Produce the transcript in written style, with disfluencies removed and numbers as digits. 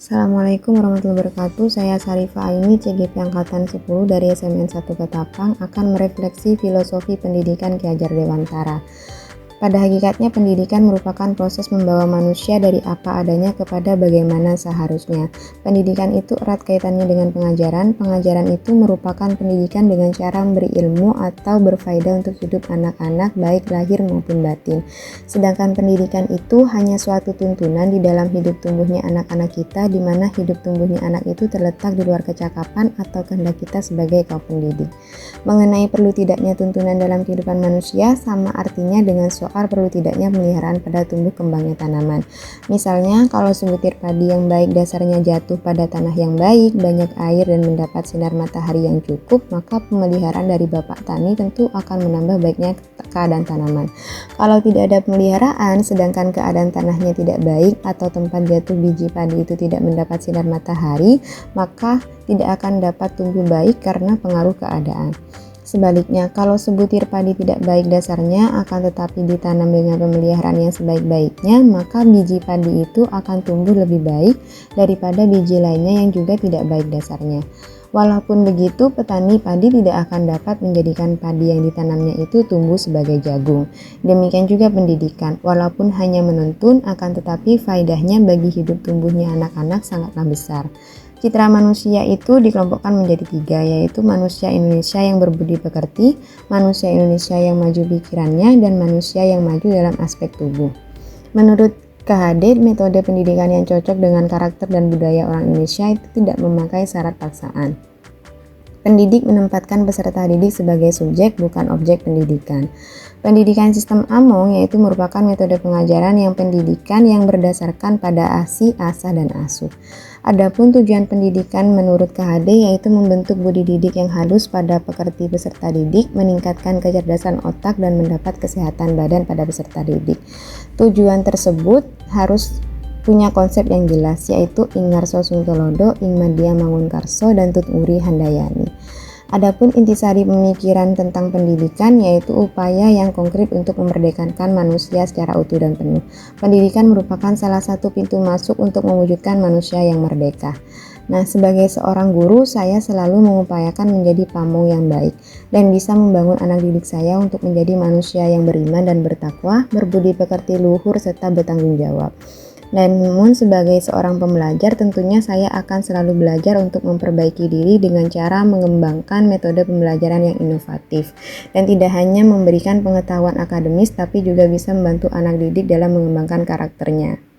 Assalamualaikum warahmatullahi wabarakatuh. Saya Sarifah Aini, CGP Angkatan 10 dari SMN 1 Ketapang, akan merefleksi filosofi pendidikan Ki Hajar Dewantara. Pada hakikatnya, pendidikan merupakan proses membawa manusia dari apa adanya kepada bagaimana seharusnya. Pendidikan itu erat kaitannya dengan pengajaran. Pengajaran itu merupakan pendidikan dengan cara memberi ilmu atau berfaedah untuk hidup anak-anak, baik lahir maupun batin. Sedangkan pendidikan itu hanya suatu tuntunan di dalam hidup tumbuhnya anak-anak kita, di mana hidup tumbuhnya anak itu terletak di luar kecakapan atau kehendak kita sebagai kaum pendidik. Mengenai perlu tidaknya tuntunan dalam kehidupan manusia, sama artinya dengan soal perlu tidaknya pemeliharaan pada tumbuh kembangnya tanaman. Misalnya, kalau sebutir padi yang baik dasarnya jatuh pada tanah yang baik, banyak air dan mendapat sinar matahari yang cukup, maka pemeliharaan dari Bapak Tani tentu akan menambah baiknya keadaan tanaman. Kalau tidak ada pemeliharaan, sedangkan keadaan tanahnya tidak baik atau tempat jatuh biji padi itu tidak mendapat sinar matahari, maka tidak akan dapat tumbuh baik karena pengaruh keadaan. Sebaliknya, kalau sebutir padi tidak baik dasarnya, akan tetapi ditanam dengan pemeliharaan yang sebaik-baiknya, maka biji padi itu akan tumbuh lebih baik daripada biji lainnya yang juga tidak baik dasarnya. Walaupun begitu, petani padi tidak akan dapat menjadikan padi yang ditanamnya itu tumbuh sebagai jagung. Demikian juga pendidikan, walaupun hanya menuntun, akan tetapi faedahnya bagi hidup tumbuhnya anak-anak sangatlah besar. Citra manusia itu dikelompokkan menjadi 3, yaitu manusia Indonesia yang berbudi pekerti, manusia Indonesia yang maju pikirannya, dan manusia yang maju dalam aspek tubuh. Menurut KHD, metode pendidikan yang cocok dengan karakter dan budaya orang Indonesia itu tidak memakai syarat paksaan. Pendidik menempatkan peserta didik sebagai subjek, bukan objek pendidikan. Pendidikan sistem Among yaitu merupakan metode pengajaran yang pendidikan yang berdasarkan pada ASI, asah, dan asuh. Adapun tujuan pendidikan menurut KHD yaitu membentuk budi didik yang halus pada pekerti peserta didik, meningkatkan kecerdasan otak, dan mendapat kesehatan badan pada peserta didik. Tujuan tersebut harus punya konsep yang jelas, yaitu Ing Ngarso Sungtolodo, Ing Madya Mangunkarso, dan Tut Uri Handayani. Adapun intisari pemikiran tentang pendidikan yaitu upaya yang konkret untuk memerdekakan manusia secara utuh dan penuh. Pendidikan merupakan salah satu pintu masuk untuk mewujudkan manusia yang merdeka. Nah, sebagai seorang guru, saya selalu mengupayakan menjadi pamong yang baik dan bisa membangun anak didik saya untuk menjadi manusia yang beriman dan bertakwa, berbudi pekerti luhur, serta bertanggung jawab. Dan namun sebagai seorang pembelajar tentunya saya akan selalu belajar untuk memperbaiki diri dengan cara mengembangkan metode pembelajaran yang inovatif dan tidak hanya memberikan pengetahuan akademis tapi juga bisa membantu anak didik dalam mengembangkan karakternya.